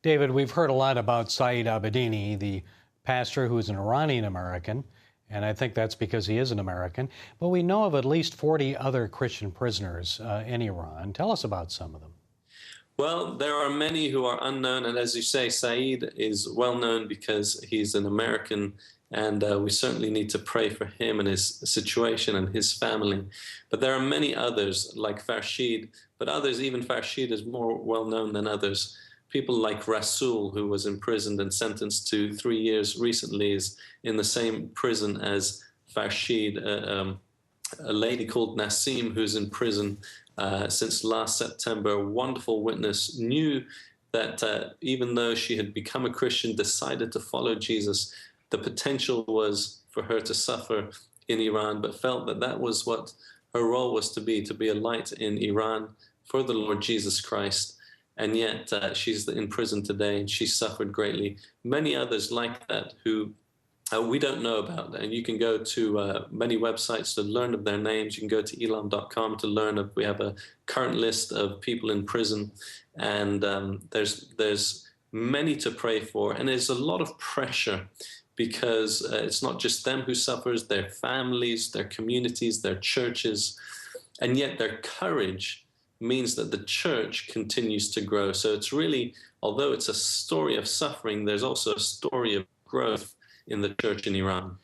David, we've heard a lot about Saeed Abedini, the pastor who's an Iranian American, and I think that's because he is an American. But we know of at least 40 other Christian prisoners in Iran. Tell us about some of them. Well, there are many who are unknown, and as you say, Saeed is well known because he's an American, and we certainly need to pray for him and his situation and his family. But there are many others, like Farshid, but others, even Farshid is more well known than others. People like Rasul, who was imprisoned and sentenced to 3 years recently, is in the same prison as Farshid. A lady called Nasim, who's in prison since last September, a wonderful witness, knew that even though she had become a Christian, decided to follow Jesus, the potential was for her to suffer in Iran, but felt that that was what her role was to be a light in Iran for the Lord Jesus Christ. And yet she's in prison today, and she suffered greatly. Many others like that who we don't know about, and you can go to many websites to learn of their names. You can go to elam.com to learn of. We have a current list of people in prison, and there's many to pray for, and there's a lot of pressure because it's not just them who suffers, their families, their communities, their churches, and yet their courage means that the church continues to grow. So it's really, although it's a story of suffering, there's also a story of growth in the church in Iran.